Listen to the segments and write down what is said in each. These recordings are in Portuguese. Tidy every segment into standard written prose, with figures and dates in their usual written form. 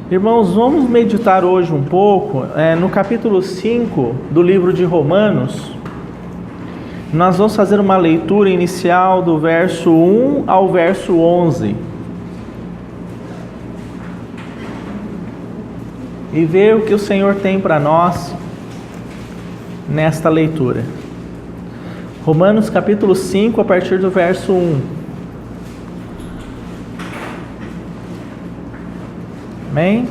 Irmãos, vamos meditar hoje um pouco no capítulo 5 do livro de Romanos. Nós vamos fazer uma leitura inicial do verso 1 ao verso 11 e ver o que o Senhor tem para nós nesta leitura. Romanos capítulo 5, a partir do verso 1. Amém?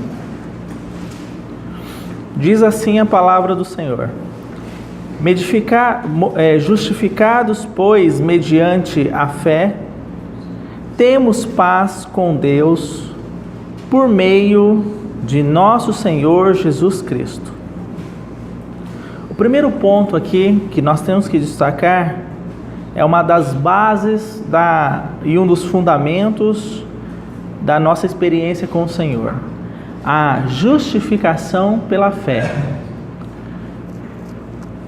Diz assim a palavra do Senhor: justificados, pois, mediante a fé, temos paz com Deus, por meio de nosso Senhor Jesus Cristo. O primeiro ponto aqui que nós temos que destacar é uma das bases e um dos fundamentos da nossa experiência com o Senhor: a justificação pela fé.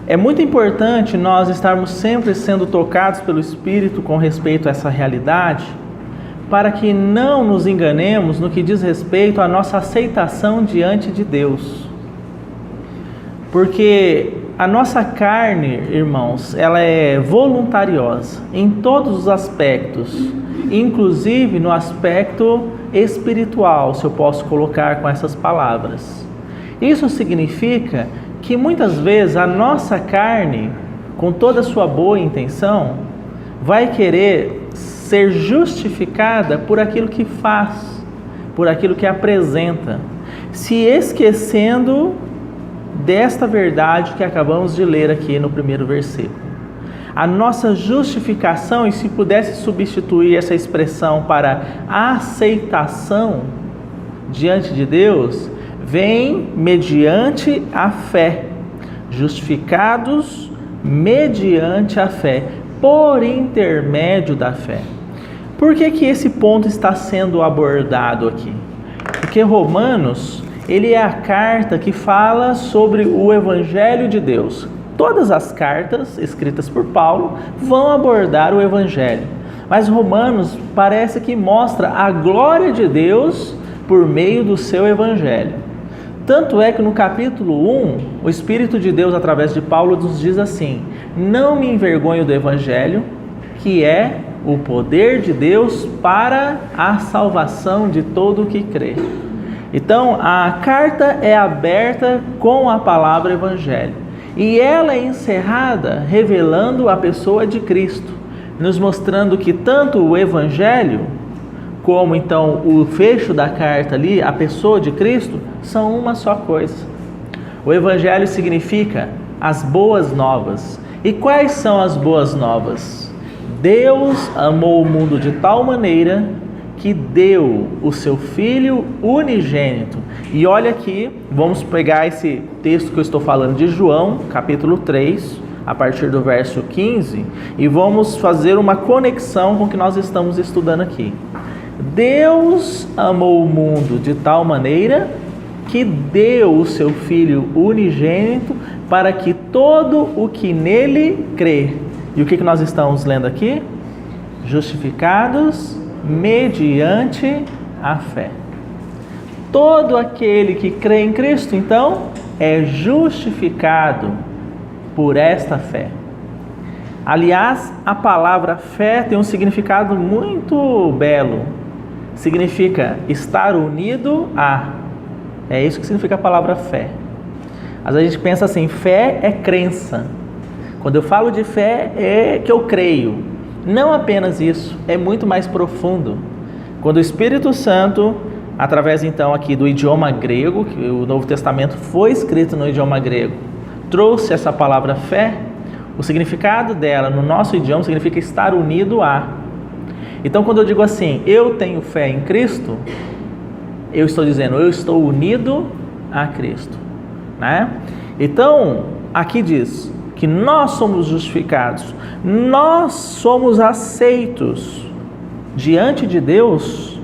É muito importante nós estarmos sempre sendo tocados pelo Espírito com respeito a essa realidade, para que não nos enganemos no que diz respeito à nossa aceitação diante de Deus. Porque a nossa carne, irmãos, ela é voluntariosa em todos os aspectos, inclusive no aspecto espiritual, se eu posso colocar com essas palavras. Isso significa que muitas vezes a nossa carne, com toda a sua boa intenção, vai querer ser justificada por aquilo que faz, por aquilo que apresenta, se esquecendo desta verdade que acabamos de ler aqui no primeiro versículo. A nossa justificação, e se pudesse substituir essa expressão para aceitação diante de Deus, vem mediante a fé. Justificados mediante a fé, por intermédio da fé. Por que esse ponto está sendo abordado aqui? Porque Romanos, ele é a carta que fala sobre o Evangelho de Deus. Todas as cartas escritas por Paulo vão abordar o Evangelho, mas Romanos parece que mostra a glória de Deus por meio do seu Evangelho. Tanto é que no capítulo 1, o Espírito de Deus, através de Paulo, nos diz assim: não me envergonho do Evangelho, que é o poder de Deus para a salvação de todo o que crê. Então, a carta é aberta com a palavra Evangelho. E ela é encerrada revelando a pessoa de Cristo, nos mostrando que tanto o Evangelho, como então o fecho da carta ali, a pessoa de Cristo, são uma só coisa. O Evangelho significa as boas novas. E quais são as boas novas? Deus amou o mundo de tal maneira que deu o seu Filho unigênito. E olha aqui, vamos pegar esse texto que eu estou falando de João, capítulo 3, a partir do verso 15, e vamos fazer uma conexão com o que nós estamos estudando aqui. Deus amou o mundo de tal maneira que deu o seu Filho unigênito para que todo o que nele crê. E o que nós estamos lendo aqui? Justificados mediante a fé. Todo aquele que crê em Cristo, então, é justificado por esta fé. Aliás, a palavra fé tem um significado muito belo. Significa estar unido a. É isso que significa a palavra fé. Às vezes a gente pensa assim: fé é crença. Quando eu falo de fé, é que eu creio. Não apenas isso, é muito mais profundo. Quando o Espírito Santo, através então aqui do idioma grego, que o Novo Testamento foi escrito no idioma grego, trouxe essa palavra fé, o significado dela no nosso idioma significa estar unido a. Então, quando eu digo assim, eu tenho fé em Cristo, eu estou dizendo, eu estou unido a Cristo, né? Então, aqui diz que nós somos justificados, nós somos aceitos diante de Deus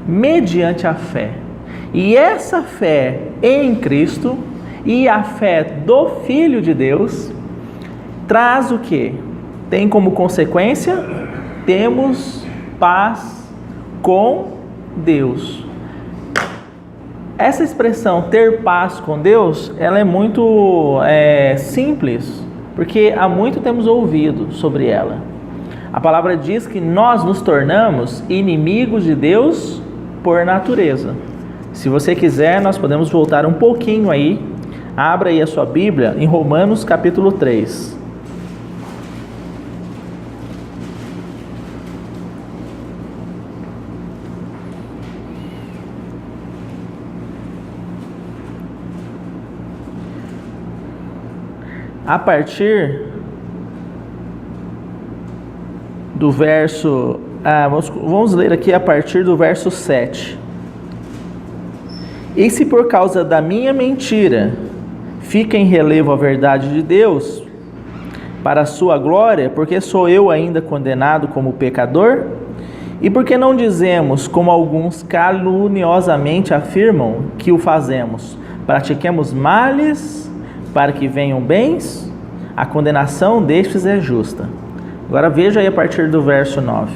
mediante a fé. E essa fé em Cristo e a fé do Filho de Deus traz o quê? Tem como consequência, temos paz com Deus. essa expressão ter paz com Deus, ela é muito simples, porque há muito temos ouvido sobre ela. A palavra diz que nós nos tornamos inimigos de Deus por natureza. Se você quiser, nós podemos voltar um pouquinho aí. Abra aí a sua Bíblia em Romanos capítulo 3. A partir do verso... vamos ler aqui a partir do verso 7. E se por causa da minha mentira fica em relevo a verdade de Deus, para a sua glória, porque sou eu ainda condenado como pecador? E por que não dizemos, como alguns caluniosamente afirmam, que o fazemos? Pratiquemos males para que venham bens? A condenação destes é justa. Agora veja aí a partir do verso 9.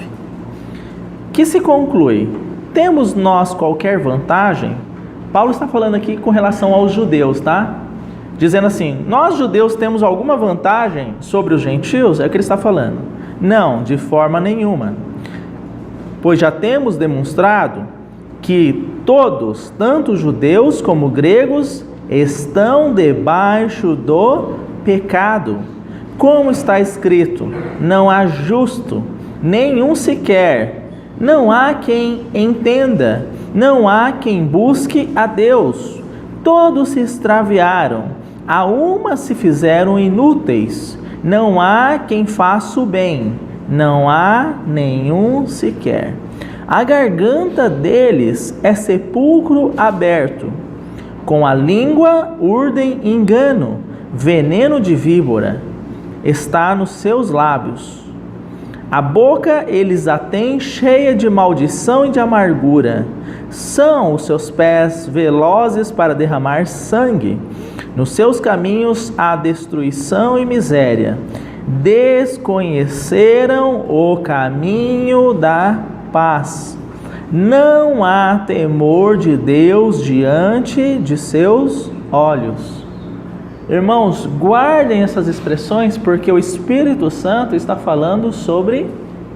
Que se conclui? Temos nós qualquer vantagem? Paulo está falando aqui com relação aos judeus, tá? Dizendo assim, nós judeus temos alguma vantagem sobre os gentios? É o que ele está falando. Não, de forma nenhuma. Pois já temos demonstrado que todos, tanto judeus como gregos, estão debaixo do pecado. Como está escrito, não há justo, nenhum sequer. Não há quem entenda, não há quem busque a Deus. Todos se extraviaram, a uma se fizeram inúteis. Não há quem faça o bem, não há nenhum sequer. A garganta deles é sepulcro aberto. Com a língua urdem engano, veneno de víbora está nos seus lábios. A boca eles a têm cheia de maldição e de amargura. São os seus pés velozes para derramar sangue. Nos seus caminhos há destruição e miséria. Desconheceram o caminho da paz. Não há temor de Deus diante de seus olhos. Irmãos, guardem essas expressões, porque o Espírito Santo está falando sobre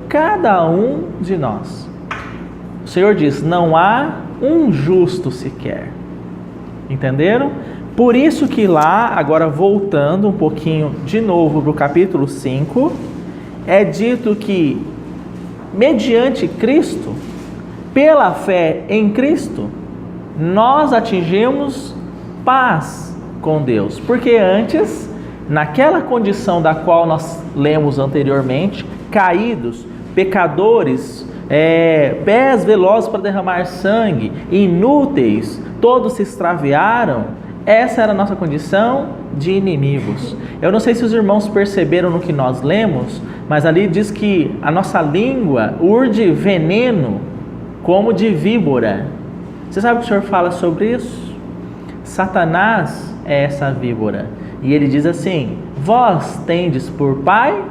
cada um de nós. O Senhor diz, não há um justo sequer. Entenderam? Por isso que lá, agora voltando um pouquinho de novo para o capítulo 5, é dito que, mediante Cristo, pela fé em Cristo, nós atingimos paz com Deus. Porque antes, naquela condição da qual nós lemos anteriormente, caídos, pecadores, pés velozes para derramar sangue, inúteis, todos se extraviaram, essa era a nossa condição de inimigos. Eu não sei se os irmãos perceberam no que nós lemos, mas ali diz que a nossa língua urde veneno como de víbora. Você sabe o que o Senhor fala sobre isso? Satanás é essa víbora. E ele diz assim, vós tendes por pai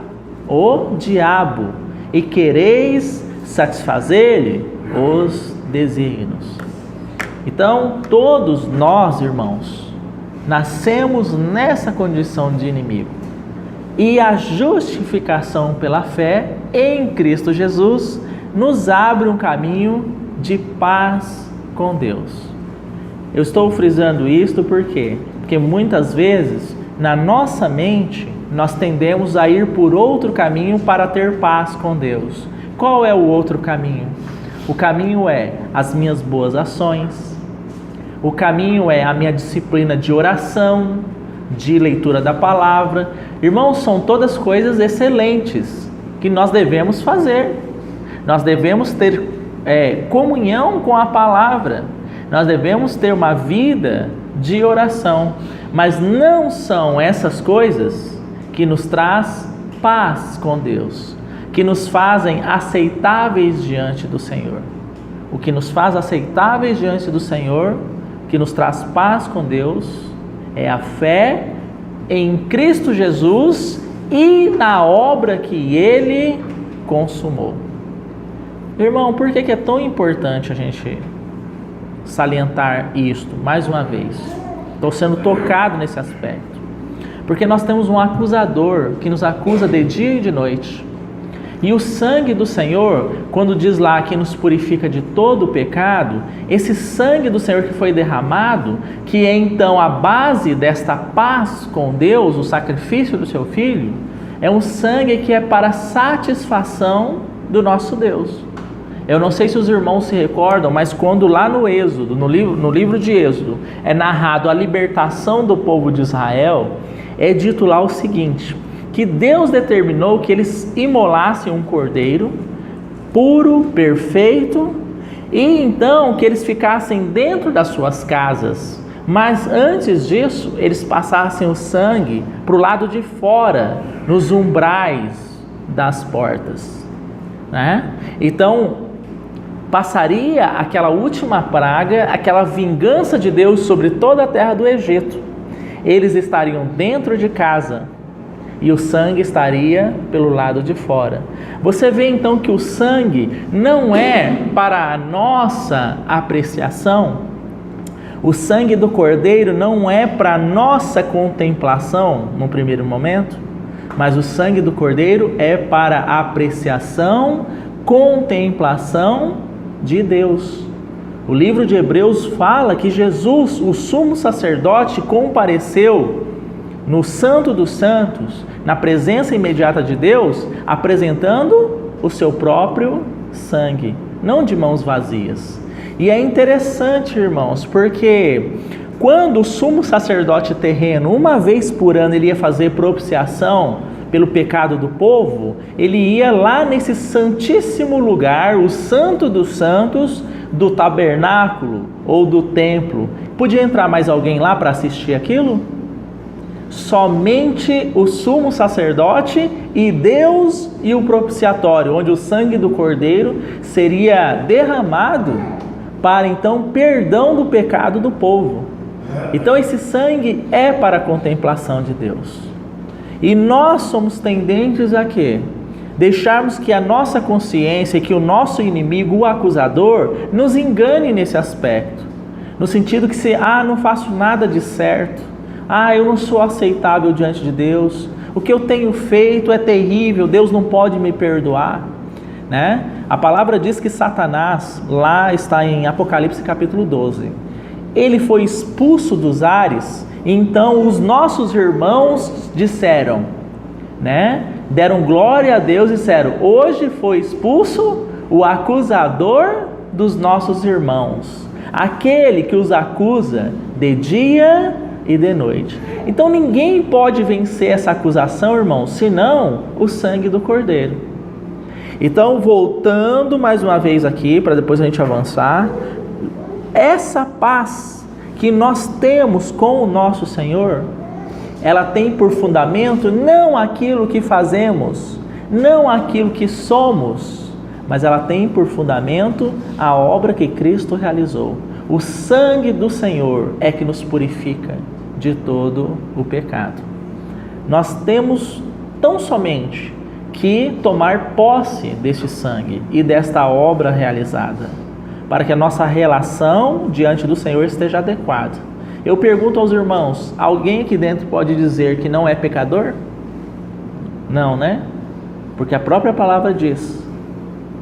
o diabo, e quereis satisfazer-lhe os desígnios. Então, todos nós, irmãos, nascemos nessa condição de inimigo. E a justificação pela fé em Cristo Jesus nos abre um caminho de paz com Deus. Eu estou frisando isto porque muitas vezes, na nossa mente, nós tendemos a ir por outro caminho para ter paz com Deus. Qual é o outro caminho? O caminho é as minhas boas ações. O caminho é a minha disciplina de oração, de leitura da palavra. Irmãos, são todas coisas excelentes que nós devemos fazer. Nós devemos ter comunhão com a palavra. Nós devemos ter uma vida de oração. Mas não são essas coisas que nos traz paz com Deus, que nos fazem aceitáveis diante do Senhor. O que nos faz aceitáveis diante do Senhor, que nos traz paz com Deus, é a fé em Cristo Jesus e na obra que Ele consumou. Irmão, por que é tão importante a gente salientar isto mais uma vez. Estou sendo tocado nesse aspecto. Porque nós temos um acusador que nos acusa de dia e de noite. E o sangue do Senhor, quando diz lá que nos purifica de todo o pecado, esse sangue do Senhor que foi derramado, que é então a base desta paz com Deus, o sacrifício do seu Filho, é um sangue que é para satisfação do nosso Deus. Eu não sei se os irmãos se recordam, mas quando lá no Êxodo, no livro de Êxodo, é narrado a libertação do povo de Israel, é dito lá o seguinte, que Deus determinou que eles imolassem um cordeiro puro, perfeito, e então que eles ficassem dentro das suas casas. Mas antes disso, eles passassem o sangue para o lado de fora, nos umbrais das portas, né? Então, passaria aquela última praga, aquela vingança de Deus sobre toda a terra do Egito. Eles estariam dentro de casa e o sangue estaria pelo lado de fora. Você vê então que o sangue não é para a nossa apreciação. O sangue do Cordeiro não é para a nossa contemplação no primeiro momento, mas o sangue do Cordeiro é para a apreciação, contemplação de Deus. O livro de Hebreus fala que Jesus, o sumo sacerdote, compareceu no Santo dos Santos, na presença imediata de Deus, apresentando o seu próprio sangue, não de mãos vazias. E é interessante, irmãos, porque quando o sumo sacerdote terreno, uma vez por ano, ele ia fazer propiciação pelo pecado do povo, ele ia lá nesse santíssimo lugar, o Santo dos Santos, do tabernáculo ou do templo. Podia entrar mais alguém lá para assistir aquilo? Somente o sumo sacerdote e Deus e o propiciatório, onde o sangue do Cordeiro seria derramado para então perdão do pecado do povo. Então esse sangue é para a contemplação de Deus. E nós somos tendentes a quê? Deixarmos que a nossa consciência e que o nosso inimigo, o acusador, nos engane nesse aspecto. No sentido que se, não faço nada de certo, eu não sou aceitável diante de Deus, o que eu tenho feito é terrível, Deus não pode me perdoar, né? A palavra diz que Satanás, lá está em Apocalipse capítulo 12, ele foi expulso dos ares, então os nossos irmãos disseram, né? Deram glória a Deus e disseram, hoje foi expulso o acusador dos nossos irmãos, aquele que os acusa de dia e de noite. Então ninguém pode vencer essa acusação, irmãos, senão o sangue do Cordeiro. Então, voltando mais uma vez aqui, para depois a gente avançar, essa paz que nós temos com o nosso Senhor, ela tem por fundamento não aquilo que fazemos, não aquilo que somos, mas ela tem por fundamento a obra que Cristo realizou. O sangue do Senhor é que nos purifica de todo o pecado. Nós temos tão somente que tomar posse deste sangue e desta obra realizada, para que a nossa relação diante do Senhor esteja adequada. Eu pergunto aos irmãos, alguém aqui dentro pode dizer que não é pecador? Não, né? Porque a própria palavra diz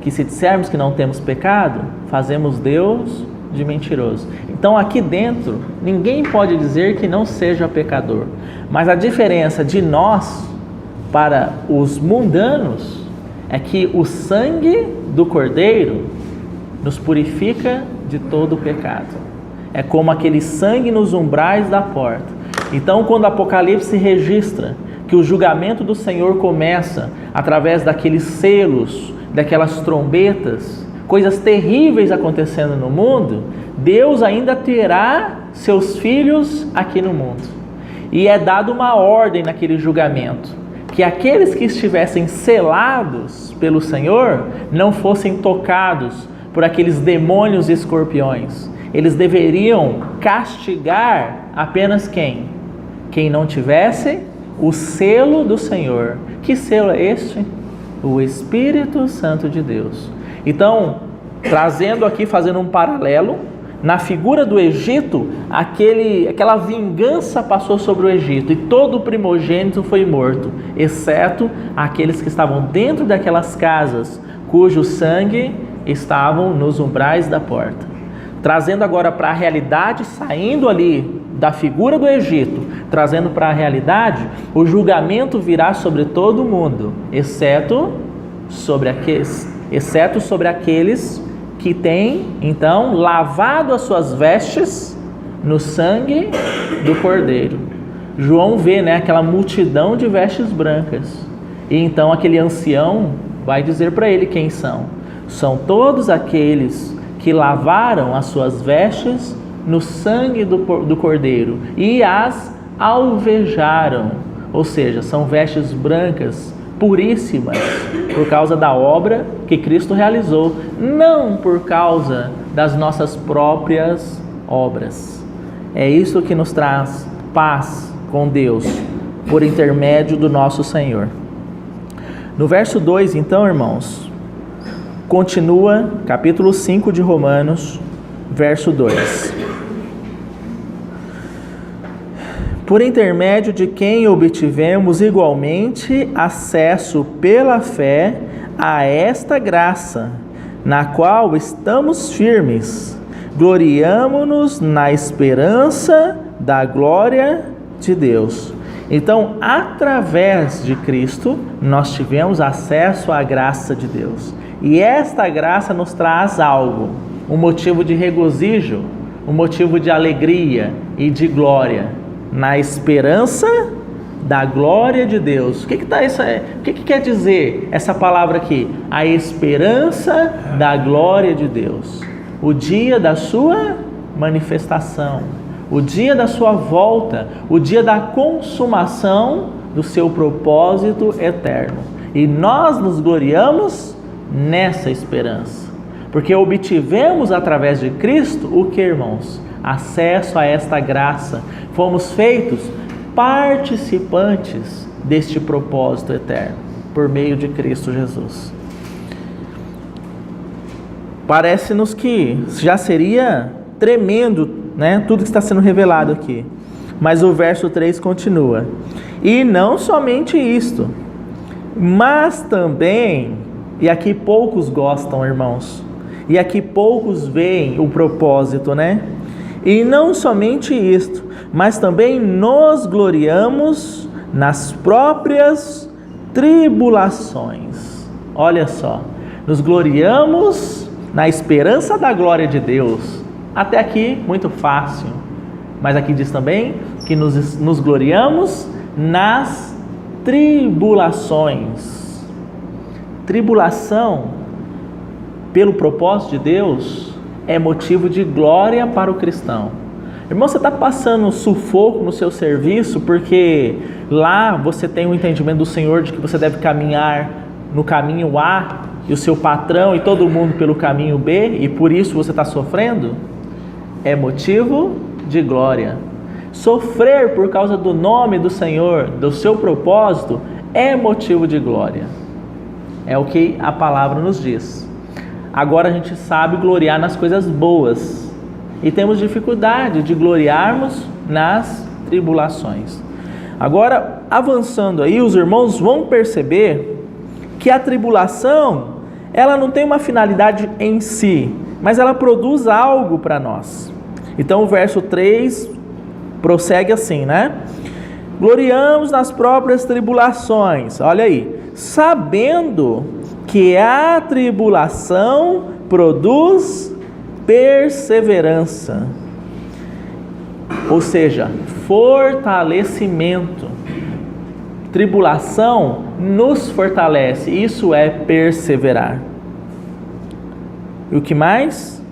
que se dissermos que não temos pecado, fazemos Deus de mentiroso. Então aqui dentro, ninguém pode dizer que não seja pecador. Mas a diferença de nós para os mundanos é que o sangue do Cordeiro nos purifica de todo o pecado. É como aquele sangue nos umbrais da porta. Então, quando o Apocalipse registra que o julgamento do Senhor começa através daqueles selos, daquelas trombetas, coisas terríveis acontecendo no mundo, Deus ainda terá seus filhos aqui no mundo. E é dada uma ordem naquele julgamento, que aqueles que estivessem selados pelo Senhor não fossem tocados por aqueles demônios e escorpiões. Eles deveriam castigar apenas quem? Quem não tivesse o selo do Senhor. Que selo é este? O Espírito Santo de Deus. Então, trazendo aqui, fazendo um paralelo, Na figura do Egito, aquela vingança passou sobre o Egito e todo o primogênito foi morto, exceto aqueles que estavam dentro daquelas casas, cujo sangue estavam nos umbrais da porta. Trazendo agora para a realidade, saindo ali da figura do Egito, trazendo para a realidade, o julgamento virá sobre todo mundo, exceto sobre aqueles que têm, então, lavado as suas vestes no sangue do Cordeiro. João vê, aquela multidão de vestes brancas. E então aquele ancião vai dizer para ele quem são. São todos aqueles que lavaram as suas vestes no sangue do Cordeiro e as alvejaram. Ou seja, são vestes brancas, puríssimas, por causa da obra que Cristo realizou, não por causa das nossas próprias obras. É isso que nos traz paz com Deus, por intermédio do nosso Senhor. No verso 2, então, irmãos, continua, capítulo 5 de Romanos, verso 2. Por intermédio de quem obtivemos igualmente acesso pela fé a esta graça, na qual estamos firmes, gloriamo-nos na esperança da glória de Deus. Então, através de Cristo, nós tivemos acesso à graça de Deus. E esta graça nos traz algo, um motivo de regozijo, um motivo de alegria e de glória, na esperança da glória de Deus. O que quer dizer essa palavra aqui? A esperança da glória de Deus. O dia da sua manifestação, o dia da sua volta, o dia da consumação do seu propósito eterno. E nós nos gloriamos nessa esperança, porque obtivemos através de Cristo o que, irmãos? Acesso a esta graça. Fomos feitos participantes deste propósito eterno, por meio de Cristo Jesus. Parece-nos que já seria tremendo, tudo que está sendo revelado aqui. Mas o verso 3 continua. E não somente isto, mas também, e aqui poucos gostam, irmãos, e aqui poucos veem o propósito, E não somente isto, mas também nos gloriamos nas próprias tribulações. Olha só, nos gloriamos na esperança da glória de Deus. Até aqui, muito fácil. Mas aqui diz também que nos gloriamos nas tribulações. Tribulação, pelo propósito de Deus, é motivo de glória para o cristão. Irmão, você está passando sufoco no seu serviço porque lá você tem o entendimento do Senhor de que você deve caminhar no caminho A e o seu patrão e todo mundo pelo caminho B e por isso você está sofrendo? É motivo de glória. Sofrer por causa do nome do Senhor, do seu propósito, é motivo de glória. É o que a palavra nos diz. Agora a gente sabe gloriar nas coisas boas e temos dificuldade de gloriarmos nas tribulações. Agora, avançando aí, os irmãos vão perceber que a tribulação, ela não tem uma finalidade em si, mas ela produz algo para nós. Então o verso 3 prossegue assim, Gloriamos nas próprias tribulações, olha aí, sabendo que a tribulação produz perseverança, ou seja, fortalecimento. Tribulação nos fortalece, isso é perseverar. E o que mais?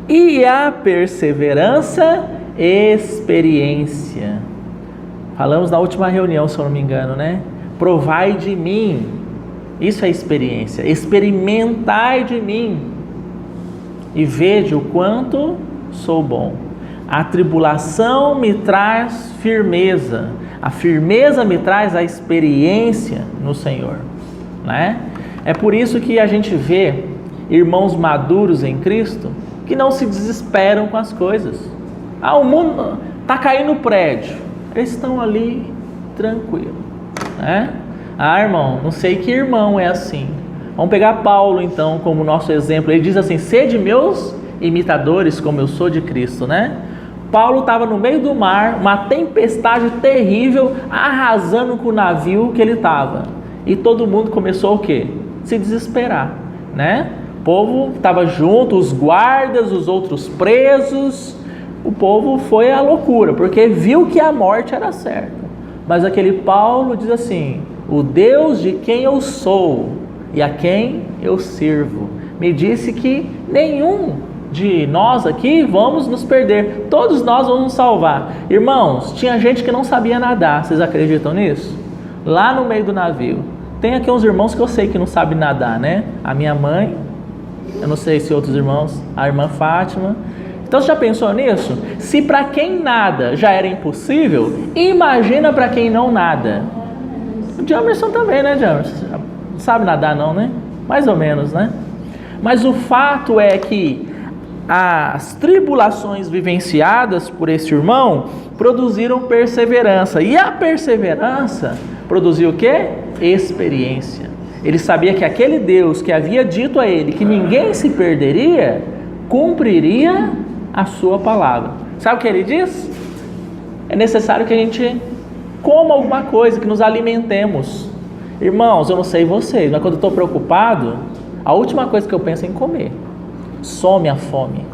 E a perseverança, experiência. Falamos na última reunião, se eu não me engano, Provai de mim. Isso é experiência. Experimentai de mim e veja o quanto sou bom. A tribulação me traz firmeza. A firmeza me traz a experiência no Senhor, É por isso que a gente vê irmãos maduros em Cristo que não se desesperam com as coisas. O mundo está caindo o prédio, eles estão ali tranquilos, né? Irmão, não sei que irmão é assim. Vamos pegar Paulo então como nosso exemplo. Ele diz assim: sede meus imitadores como eu sou de Cristo, né? Paulo estava no meio do mar, uma tempestade terrível, arrasando com o navio que ele estava. E todo mundo começou o quê? Se desesperar, né? O povo estava junto, os guardas, os outros presos. O povo foi à loucura, porque viu que a morte era certa. Mas aquele Paulo diz assim: o Deus de quem eu sou e a quem eu sirvo me disse que nenhum de nós aqui vamos nos perder, todos nós vamos nos salvar. Irmãos, tinha gente que não sabia nadar, vocês acreditam nisso? Lá no meio do navio, tem aqui uns irmãos que eu sei que não sabem nadar, né? A minha mãe, eu não sei se outros irmãos, a irmã Fátima. Então você já pensou nisso? Se para quem nada já era impossível, imagina para quem não nada. O Jamerson também, né, Jamerson? Não sabe nadar não, né? Mais ou menos, né? Mas o fato é que as tribulações vivenciadas por esse irmão produziram perseverança. E a perseverança produziu o quê? Experiência. Ele sabia que aquele Deus que havia dito a ele que ninguém se perderia, cumpriria a sua palavra. Sabe o que ele diz? É necessário que a gente coma alguma coisa, que nos alimentemos. Irmãos, eu não sei vocês, mas quando eu estou preocupado, a última coisa que eu penso é em comer. Some a fome,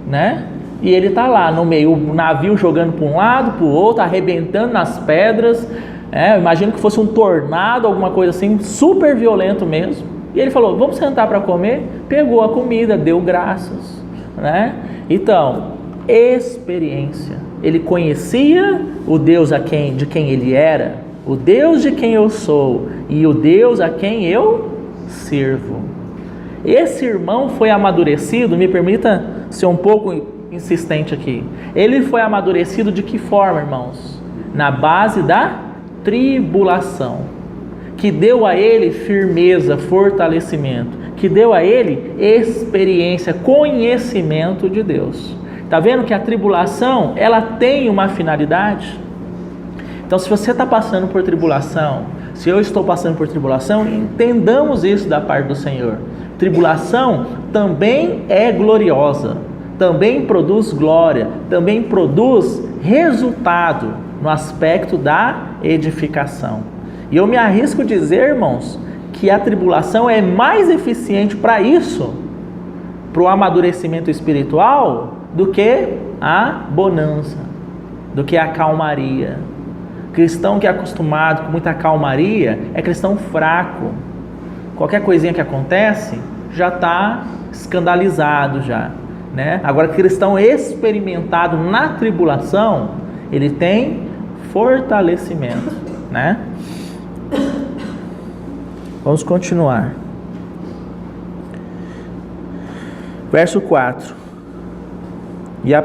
né? E ele está lá no meio, o navio jogando para um lado, para o outro, arrebentando nas pedras. Eu imagino que fosse um tornado, alguma coisa assim, super violento mesmo. E ele falou: vamos sentar para comer? Pegou a comida, deu graças, né? Então, experiência. Ele conhecia o Deus de quem ele era, o Deus de quem eu sou e o Deus a quem eu sirvo. Esse irmão foi amadurecido, me permita ser um pouco insistente aqui. Ele foi amadurecido de que forma, irmãos? Na base da tribulação, que deu a ele firmeza, fortalecimento, que deu a ele experiência, conhecimento de Deus. Está vendo que a tribulação, ela tem uma finalidade? Então, se você está passando por tribulação, se eu estou passando por tribulação, entendamos isso da parte do Senhor. Tribulação também é gloriosa, também produz glória, também produz resultado no aspecto da edificação. E eu me arrisco a dizer, irmãos, que a tribulação é mais eficiente para isso, para o amadurecimento espiritual, do que a bonança, do que a calmaria. Cristão que é acostumado com muita calmaria é cristão fraco. Qualquer coisinha que acontece já está escandalizado já, né? Agora, cristão experimentado na tribulação, ele tem fortalecimento, né? Vamos continuar. Verso 4. E a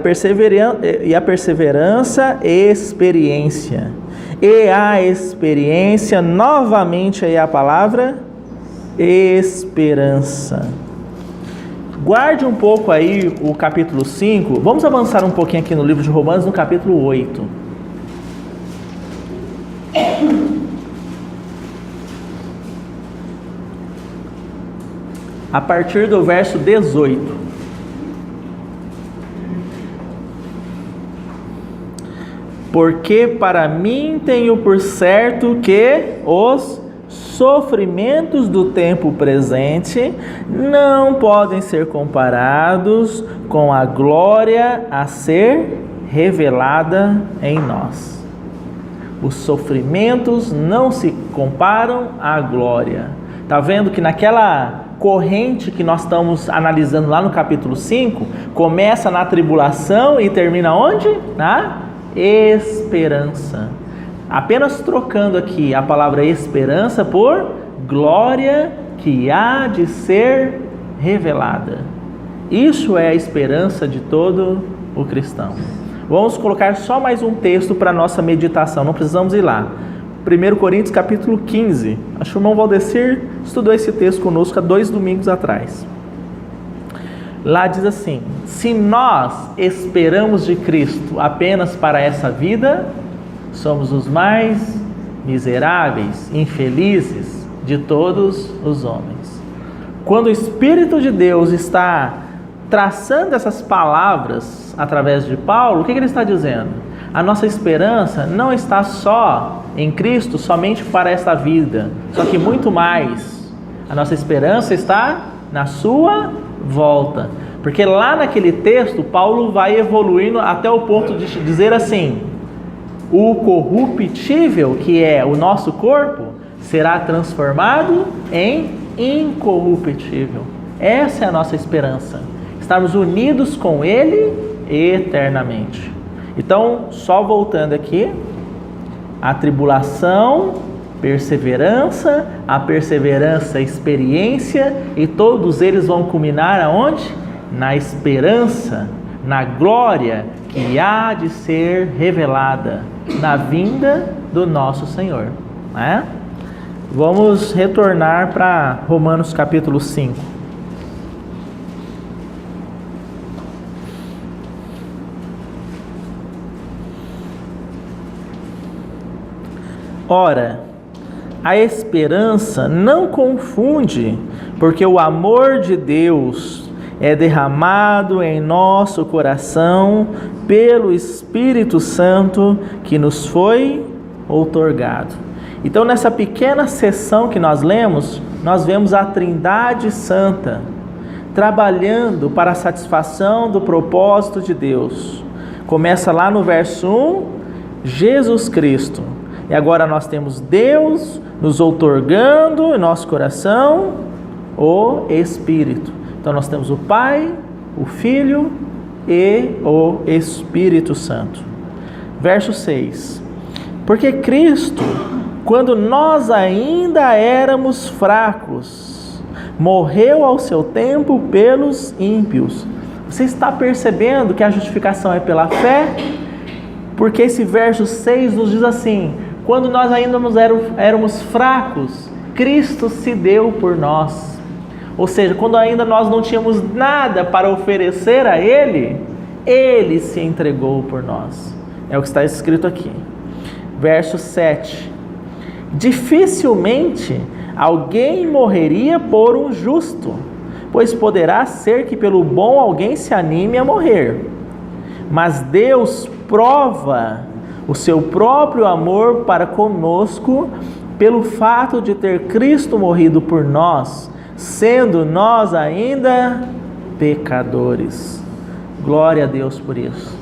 perseverança, experiência. E a experiência, novamente aí a palavra esperança. Guarde um pouco aí o capítulo 5. Vamos avançar um pouquinho aqui no livro de Romanos, no capítulo 8. A partir do verso 18. Porque para mim tenho por certo que os sofrimentos do tempo presente não podem ser comparados com a glória a ser revelada em nós. Os sofrimentos não se comparam à glória. Está vendo que naquela corrente que nós estamos analisando lá no capítulo 5, começa na tribulação e termina onde? Na esperança. Apenas trocando aqui a palavra esperança por glória que há de ser revelada. Isso é a esperança de todo o cristão. Vamos colocar só mais um texto para a nossa meditação, não precisamos ir lá. 1 Coríntios capítulo 15. Acho que o irmão Valdecir estudou esse texto conosco há 2 domingos atrás. Lá diz assim: Se nós esperamos de Cristo apenas para essa vida, somos os mais miseráveis, infelizes de todos os homens. Quando o Espírito de Deus está traçando essas palavras através de Paulo, o que ele está dizendo? A nossa esperança não está só em Cristo, somente para esta vida, só que muito mais. A nossa esperança está na sua volta. Porque lá naquele texto, Paulo vai evoluindo até o ponto de dizer assim: o corruptível, que é o nosso corpo, será transformado em incorruptível. Essa é a nossa esperança, estarmos unidos com Ele eternamente. Então, só voltando aqui, a tribulação, perseverança, a perseverança, experiência, e todos eles vão culminar aonde? Na esperança, na glória que há de ser revelada na vinda do nosso Senhor, né? Vamos retornar para Romanos capítulo 5. Ora, a esperança não confunde, porque o amor de Deus é derramado em nosso coração pelo Espírito Santo que nos foi outorgado. Então, nessa pequena seção que nós lemos, nós vemos a Trindade Santa trabalhando para a satisfação do propósito de Deus. Começa lá no verso 1, Jesus Cristo. E agora nós temos Deus nos outorgando em nosso coração o Espírito. Então nós temos o Pai, o Filho e o Espírito Santo. Verso 6. Porque Cristo, quando nós ainda éramos fracos, morreu ao seu tempo pelos ímpios. Você está percebendo que a justificação é pela fé? Porque esse verso 6 nos diz assim: quando nós ainda éramos fracos, Cristo se deu por nós. Ou seja, quando ainda nós não tínhamos nada para oferecer a Ele, Ele se entregou por nós. É o que está escrito aqui. Verso 7. Dificilmente alguém morreria por um justo, pois poderá ser que pelo bom alguém se anime a morrer. Mas Deus prova o seu próprio amor para conosco pelo fato de ter Cristo morrido por nós, sendo nós ainda pecadores. Glória a Deus por isso.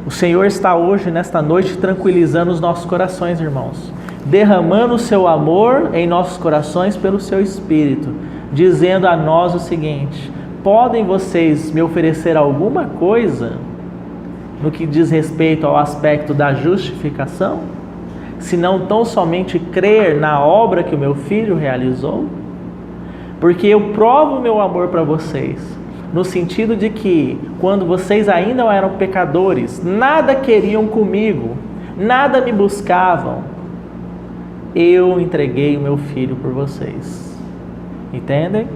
O Senhor está hoje, nesta noite, tranquilizando os nossos corações, irmãos, derramando o seu amor em nossos corações pelo seu Espírito, dizendo a nós o seguinte: podem vocês me oferecer alguma coisa no que diz respeito ao aspecto da justificação, se não tão somente crer na obra que o meu Filho realizou? Porque eu provo o meu amor para vocês, no sentido de que, quando vocês ainda eram pecadores, nada queriam comigo, nada me buscavam, eu entreguei o meu Filho por vocês. Entendem?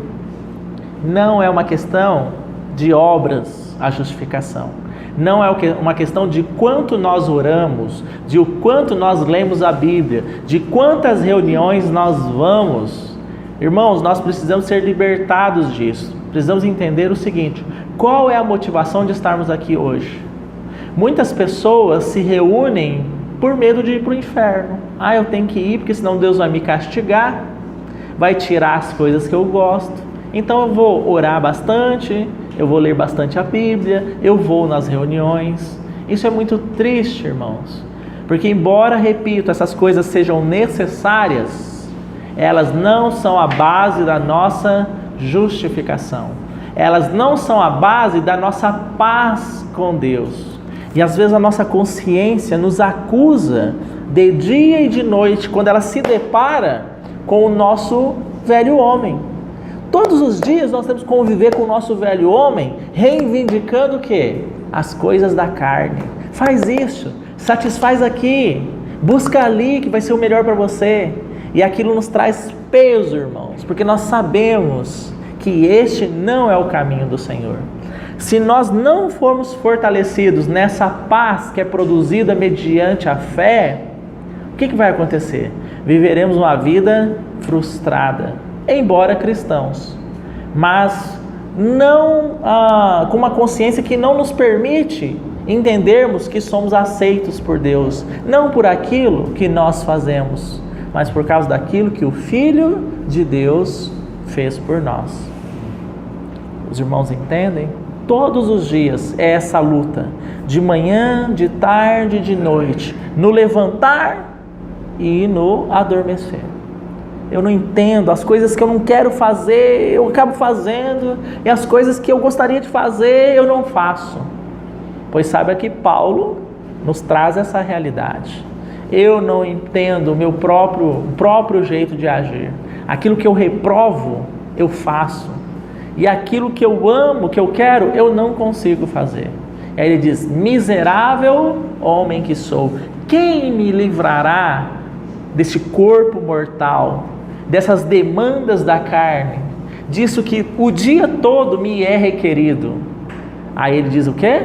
Não é uma questão de obras a justificação. Não é uma questão de quanto nós oramos, de o quanto nós lemos a Bíblia, de quantas reuniões nós vamos. Irmãos, nós precisamos ser libertados disso. Precisamos entender o seguinte: qual é a motivação de estarmos aqui hoje? Muitas pessoas se reúnem por medo de ir para o inferno. Eu tenho que ir porque senão Deus vai me castigar, vai tirar as coisas que eu gosto. Então eu vou orar bastante, eu vou ler bastante a Bíblia, eu vou nas reuniões. Isso é muito triste, irmãos, porque embora, repito, essas coisas sejam necessárias, elas não são a base da nossa justificação. Elas não são a base da nossa paz com Deus. E às vezes a nossa consciência nos acusa de dia e de noite quando ela se depara com o nosso velho homem. Todos os dias nós temos que conviver com o nosso velho homem, reivindicando o quê? As coisas da carne. Faz isso, satisfaz aqui, busca ali que vai ser o melhor para você. E aquilo nos traz peso, irmãos, porque nós sabemos que este não é o caminho do Senhor. Se nós não formos fortalecidos nessa paz que é produzida mediante a fé, o que vai acontecer? Viveremos uma vida frustrada, embora cristãos, mas não com uma consciência que não nos permite entendermos que somos aceitos por Deus, não por aquilo que nós fazemos, mas por causa daquilo que o Filho de Deus fez por nós. Os irmãos entendem? Todos os dias é essa luta, de manhã, de tarde, de noite, no levantar e no adormecer. Eu não entendo, as coisas que eu não quero fazer, eu acabo fazendo, e as coisas que eu gostaria de fazer, eu não faço. Pois saiba que Paulo nos traz essa realidade. Eu não entendo o meu próprio jeito de agir. Aquilo que eu reprovo, eu faço. E aquilo que eu amo, que eu quero, eu não consigo fazer. E aí ele diz: miserável homem que sou, quem me livrará deste corpo mortal, dessas demandas da carne, disso que o dia todo me é requerido? Aí ele diz o quê?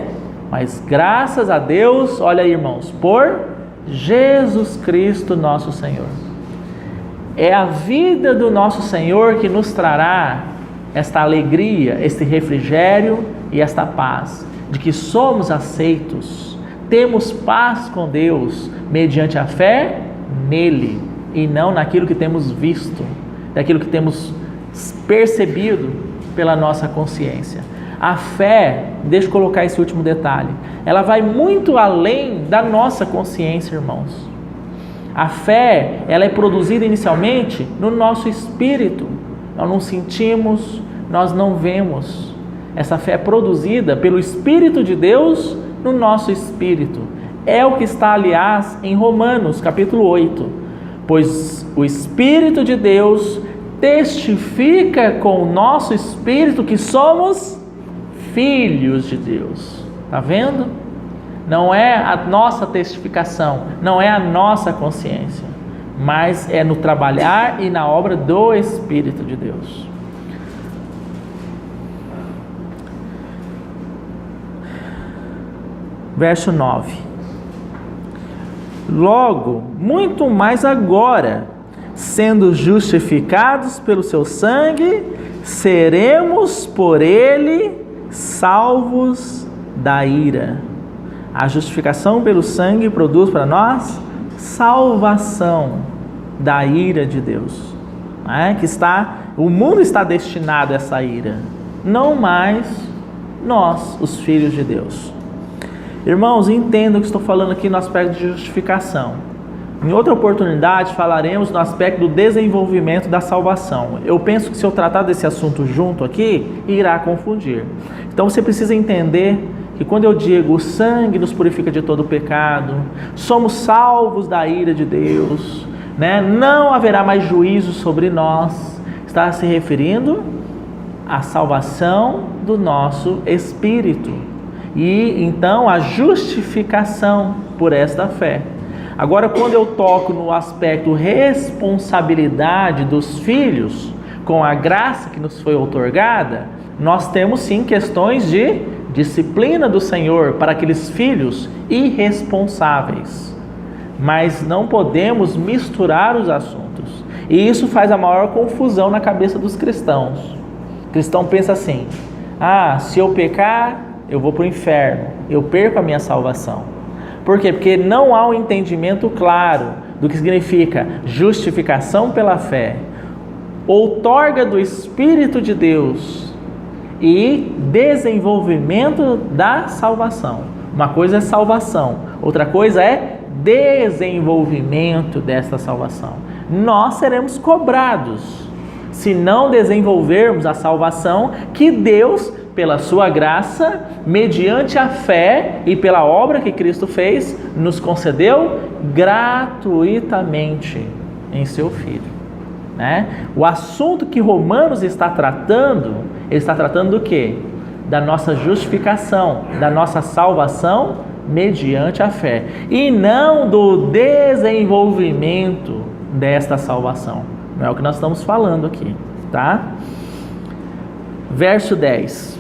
Mas graças a Deus, olha aí, irmãos, por Jesus Cristo nosso Senhor. É a vida do nosso Senhor que nos trará esta alegria, este refrigério e esta paz, de que somos aceitos, temos paz com Deus, mediante a fé nele, e não naquilo que temos visto, daquilo que temos percebido pela nossa consciência. A fé, deixa eu colocar esse último detalhe, ela vai muito além da nossa consciência, irmãos. A fé, ela é produzida inicialmente no nosso espírito. Nós não sentimos, nós não vemos. Essa fé é produzida pelo Espírito de Deus no nosso espírito. É o que está, aliás, em Romanos, capítulo 8. Pois o Espírito de Deus testifica com o nosso espírito que somos filhos de Deus. Está vendo? Não é a nossa testificação, não é a nossa consciência, mas é no trabalhar e na obra do Espírito de Deus. Verso 9. Logo, muito mais agora, sendo justificados pelo seu sangue, seremos por ele salvos da ira. A justificação pelo sangue produz para nós salvação da ira de Deus. O mundo está destinado a essa ira, não mais nós, os filhos de Deus. Irmãos, entendam que estou falando aqui no aspecto de justificação. Em outra oportunidade falaremos no aspecto do desenvolvimento da salvação. Eu penso que se eu tratar desse assunto junto aqui, irá confundir. Então você precisa entender que quando eu digo o sangue nos purifica de todo pecado, somos salvos da ira de Deus, não haverá mais juízo sobre nós, está se referindo à salvação do nosso espírito. E então a justificação por esta fé. Agora, quando eu toco no aspecto responsabilidade dos filhos, com a graça que nos foi outorgada, nós temos sim questões de disciplina do Senhor para aqueles filhos irresponsáveis. Mas não podemos misturar os assuntos. E isso faz a maior confusão na cabeça dos cristãos. O cristão pensa assim: se eu pecar, eu vou para o inferno, eu perco a minha salvação. Por quê? Porque não há um entendimento claro do que significa justificação pela fé, outorga do Espírito de Deus e desenvolvimento da salvação. Uma coisa é salvação, outra coisa é desenvolvimento desta salvação. Nós seremos cobrados se não desenvolvermos a salvação que Deus, pela sua graça, mediante a fé e pela obra que Cristo fez, nos concedeu gratuitamente em seu Filho. O assunto que Romanos está tratando, ele está tratando do quê? Da nossa justificação, da nossa salvação mediante a fé, e não do desenvolvimento desta salvação. Não é o que nós estamos falando aqui, tá? Verso 10.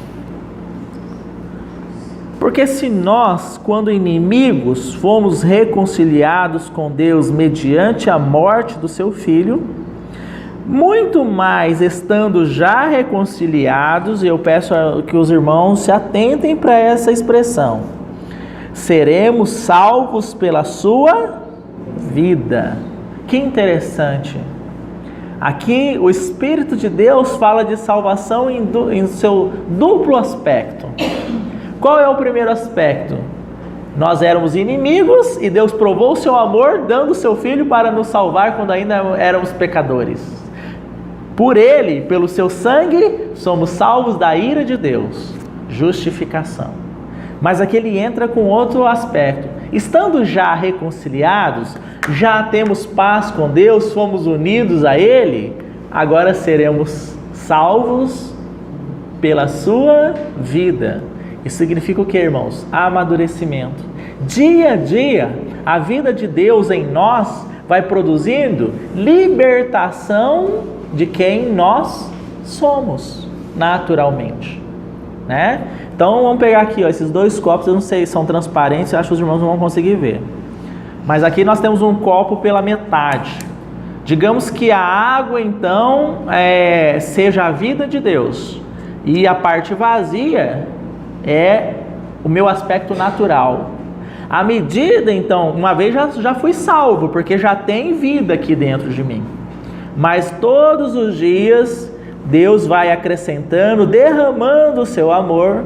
Porque se nós, quando inimigos, fomos reconciliados com Deus mediante a morte do seu Filho, muito mais estando já reconciliados, e eu peço que os irmãos se atentem para essa expressão, seremos salvos pela sua vida. Que interessante. Aqui o Espírito de Deus fala de salvação em seu duplo aspecto. Qual é o primeiro aspecto? Nós éramos inimigos e Deus provou o seu amor dando o seu Filho para nos salvar quando ainda éramos pecadores. Por Ele, pelo seu sangue, somos salvos da ira de Deus. Justificação. Mas aqui ele entra com outro aspecto. Estando já reconciliados, já temos paz com Deus, fomos unidos a Ele, agora seremos salvos pela sua vida. Isso significa o que, irmãos? Amadurecimento. Dia a dia, a vida de Deus em nós vai produzindo libertação de quem nós somos, naturalmente, né? Então vamos pegar aqui, ó, esses dois copos, eu não sei, são transparentes, eu acho que os irmãos não vão conseguir ver. Mas aqui nós temos um copo pela metade. Digamos que a água então seja a vida de Deus, e a parte vazia é o meu aspecto natural. À medida, então, uma vez já fui salvo, porque já tem vida aqui dentro de mim. Mas todos os dias, Deus vai acrescentando, derramando o seu amor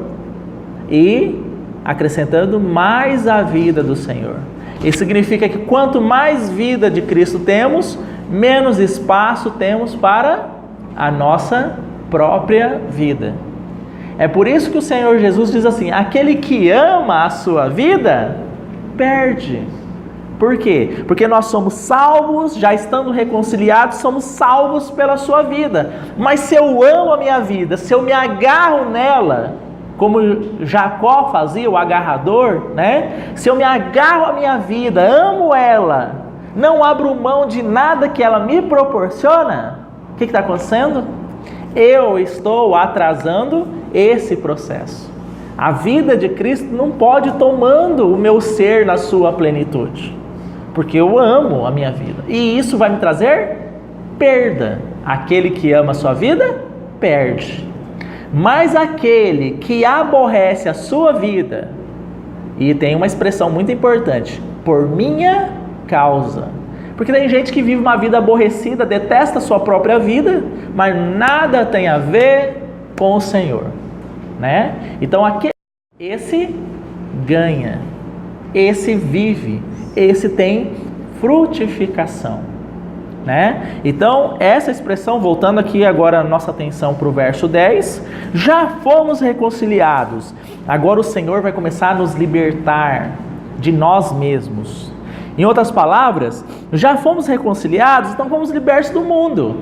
e acrescentando mais a vida do Senhor. Isso significa que quanto mais vida de Cristo temos, menos espaço temos para a nossa própria vida. É por isso que o Senhor Jesus diz assim: aquele que ama a sua vida, perde. Por quê? Porque nós somos salvos, já estando reconciliados, somos salvos pela sua vida. Mas se eu amo a minha vida, se eu me agarro nela, como Jacó fazia, o agarrador, né? Se eu me agarro à minha vida, amo ela, não abro mão de nada que ela me proporciona, o que está acontecendo? Eu estou atrasando esse processo. A vida de Cristo não pode ir tomando o meu ser na sua plenitude, porque eu amo a minha vida, e isso vai me trazer perda. Aquele que ama a sua vida, perde. Mas aquele que aborrece a sua vida, e tem uma expressão muito importante, por minha causa. Porque tem gente que vive uma vida aborrecida, detesta a sua própria vida, mas nada tem a ver com o Senhor, né? Então esse ganha, esse vive, esse tem frutificação, né? Então essa expressão, voltando aqui agora a nossa atenção para o verso 10, já fomos reconciliados, agora o Senhor vai começar a nos libertar de nós mesmos. Em outras palavras, já fomos reconciliados, então fomos libertos do mundo.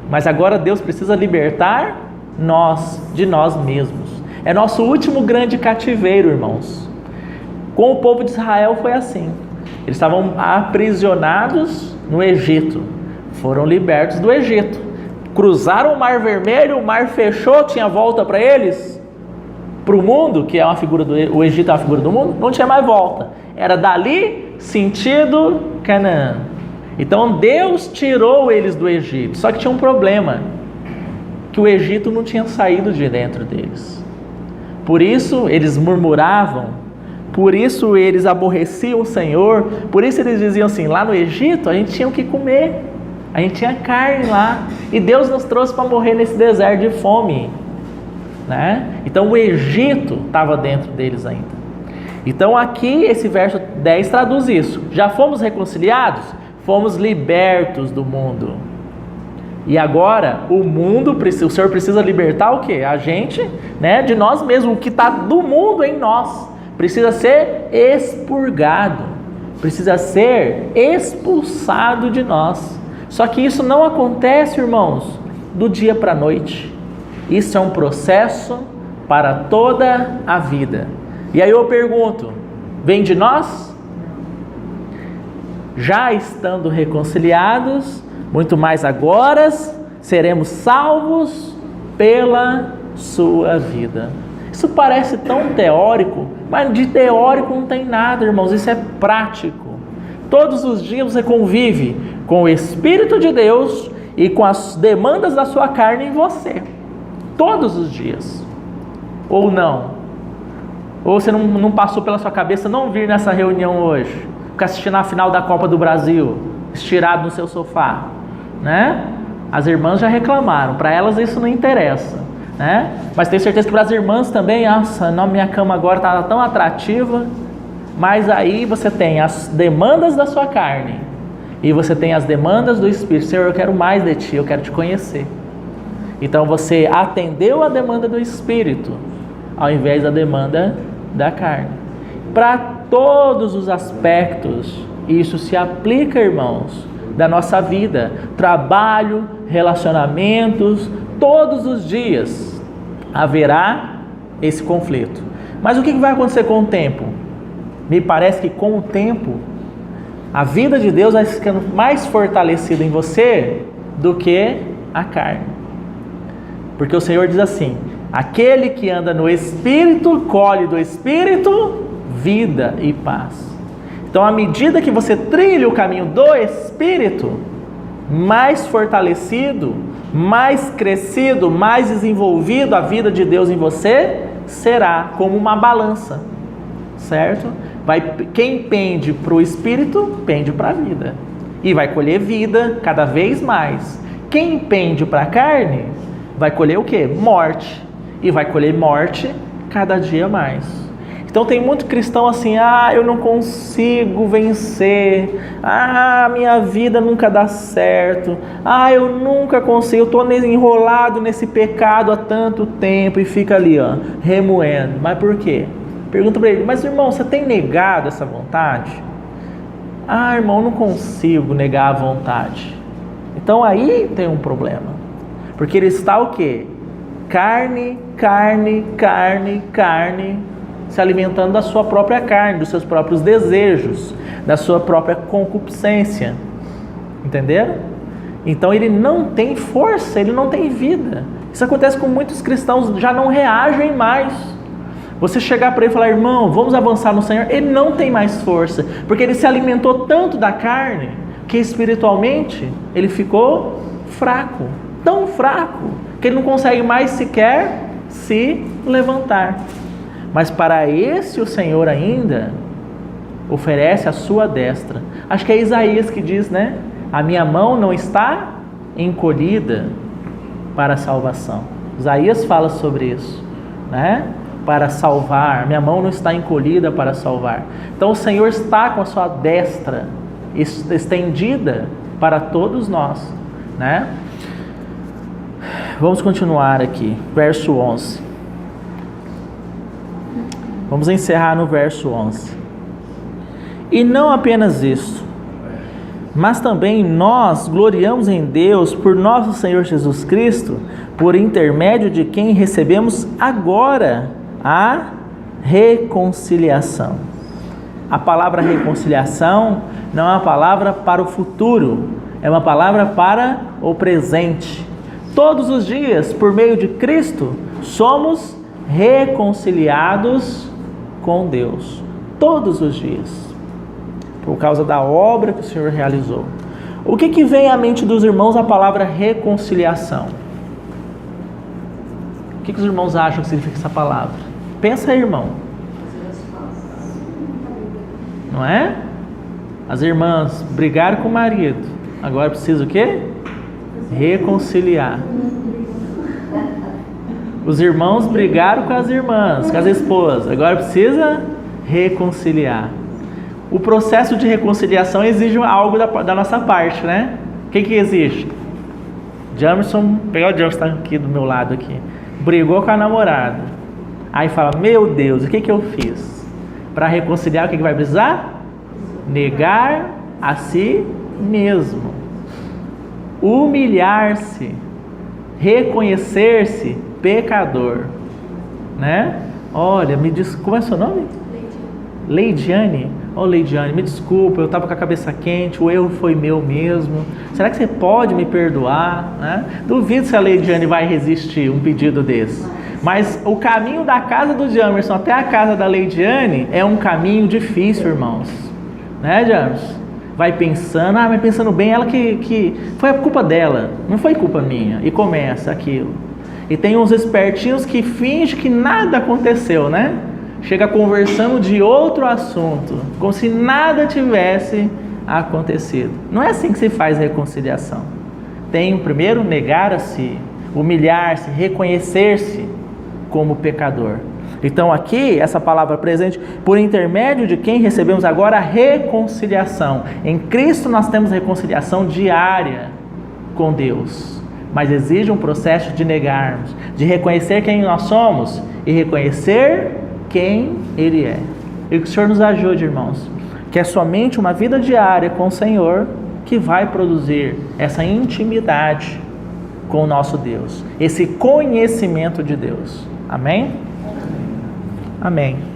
Mas agora Deus precisa libertar nós de nós mesmos. É nosso último grande cativeiro, irmãos. Com o povo de Israel foi assim. Eles estavam aprisionados no Egito. Foram libertos do Egito. Cruzaram o Mar Vermelho, o mar fechou, tinha volta para eles? Para o mundo, que é uma figura o Egito é uma figura do mundo, não tinha mais volta. Era dali sentido Canaã. Então Deus tirou eles do Egito. Só que tinha um problema, que o Egito não tinha saído de dentro deles. Por isso eles murmuravam, por isso eles aborreciam o Senhor, por isso eles diziam assim: lá no Egito a gente tinha o que comer, a gente tinha carne lá, e Deus nos trouxe para morrer nesse deserto de fome, né? Então o Egito estava dentro deles ainda. Então aqui esse verso 10 traduz isso: já fomos reconciliados, fomos libertos do mundo. E agora o Senhor precisa libertar o quê? A gente, né, de nós mesmos, o que está do mundo em nós, precisa ser expurgado, precisa ser expulsado de nós. Só que isso não acontece, irmãos, do dia para a noite. Isso é um processo para toda a vida. E aí eu pergunto, vem de nós? Já estando reconciliados, muito mais agora seremos salvos pela sua vida. Isso parece tão teórico, mas de teórico não tem nada, irmãos. Isso é prático. Todos os dias você convive com o Espírito de Deus e com as demandas da sua carne em você. Todos os dias. Ou não? Ou você não passou pela sua cabeça não vir nessa reunião hoje, ficar assistindo a final da Copa do Brasil, estirado no seu sofá, né? As irmãs já reclamaram, para elas isso não interessa, né? Mas tenho certeza que para as irmãs também, nossa, não, minha cama agora está tão atrativa. Mas aí você tem as demandas da sua carne e você tem as demandas do Espírito. Senhor, eu quero mais de Ti, eu quero Te conhecer. Então você atendeu a demanda do Espírito ao invés da demanda da carne. Para todos os aspectos, isso se aplica, irmãos, da nossa vida. Trabalho, relacionamentos, todos os dias haverá esse conflito. Mas o que vai acontecer com o tempo? Me parece que com o tempo, a vida de Deus vai ficando mais fortalecida em você do que a carne. Porque o Senhor diz assim: aquele que anda no Espírito, colhe do Espírito vida e paz. Então, à medida que você trilha o caminho do Espírito, mais fortalecido, mais crescido, mais desenvolvido a vida de Deus em você será, como uma balança, certo? Quem pende para o Espírito, pende para a vida. E vai colher vida cada vez mais. Quem pende para a carne, vai colher o quê? Morte. E vai colher morte cada dia mais. Então tem muito cristão assim: eu não consigo vencer. Minha vida nunca dá certo. Eu nunca consigo. Eu estou enrolado nesse pecado há tanto tempo. E fica ali, remoendo. Mas por quê? Pergunta para ele: mas irmão, você tem negado essa vontade? Irmão, eu não consigo negar a vontade. Então aí tem um problema. Porque ele está o quê? Carne, se alimentando da sua própria carne, dos seus próprios desejos, da sua própria concupiscência. Entenderam? Então ele não tem força, ele não tem vida. Isso acontece com muitos cristãos, já não reagem mais. Você chegar para ele e falar: irmão, vamos avançar no Senhor, ele não tem mais força, porque ele se alimentou tanto da carne, que espiritualmente ele ficou fraco, tão fraco, que ele não consegue mais sequer se levantar. Mas para esse o Senhor ainda oferece a sua destra. Acho que é Isaías que diz, né? A minha mão não está encolhida para a salvação. Isaías fala sobre isso, né? Para salvar, minha mão não está encolhida para salvar. Então o Senhor está com a sua destra estendida para todos nós, né? Vamos continuar aqui, verso 11. Vamos encerrar no verso 11. E não apenas isso, mas também nós gloriamos em Deus por nosso Senhor Jesus Cristo, por intermédio de quem recebemos agora a reconciliação. A palavra reconciliação não é uma palavra para o futuro, é uma palavra para o presente. Todos os dias, por meio de Cristo, somos reconciliados com Deus. Todos os dias. Por causa da obra que o Senhor realizou. O que vem à mente dos irmãos a palavra reconciliação? O que os irmãos acham que significa essa palavra? Pensa aí, irmão. Não é? As irmãs brigaram com o marido. Agora precisa o quê? Reconciliar. Os irmãos brigaram com as irmãs, com as esposas. Agora precisa reconciliar. O processo de reconciliação exige algo da nossa parte, né? O que exige? Jamerson, pegar o Jamerson que está aqui do meu lado aqui. Brigou com a namorada. Aí fala: meu Deus, o que eu fiz? Para reconciliar, o que vai precisar? Negar a si mesmo. Humilhar-se. Reconhecer-se pecador. Né? Olha, me diz, como é seu nome? Leidiane. Leidiane, me desculpa, eu estava com a cabeça quente, o erro foi meu mesmo. Será que você pode me perdoar? Né? Duvido se a Leidiane vai resistir um pedido desse. Mas o caminho da casa do Jamerson até a casa da Leidiane é um caminho difícil, irmãos. Né, Jamerson? Vai pensando, mas pensando bem, ela que foi a culpa dela, não foi culpa minha. E começa aquilo. E tem uns espertinhos que fingem que nada aconteceu, né? Chega conversando de outro assunto, como se nada tivesse acontecido. Não é assim que se faz reconciliação. Tem primeiro negar a si, humilhar-se, reconhecer-se como pecador. Então aqui, essa palavra presente, por intermédio de quem recebemos agora a reconciliação. Em Cristo nós temos reconciliação diária com Deus. Mas exige um processo de negarmos, de reconhecer quem nós somos e reconhecer quem Ele é. E que o Senhor nos ajude, irmãos, que é somente uma vida diária com o Senhor que vai produzir essa intimidade com o nosso Deus, esse conhecimento de Deus. Amém? Amém.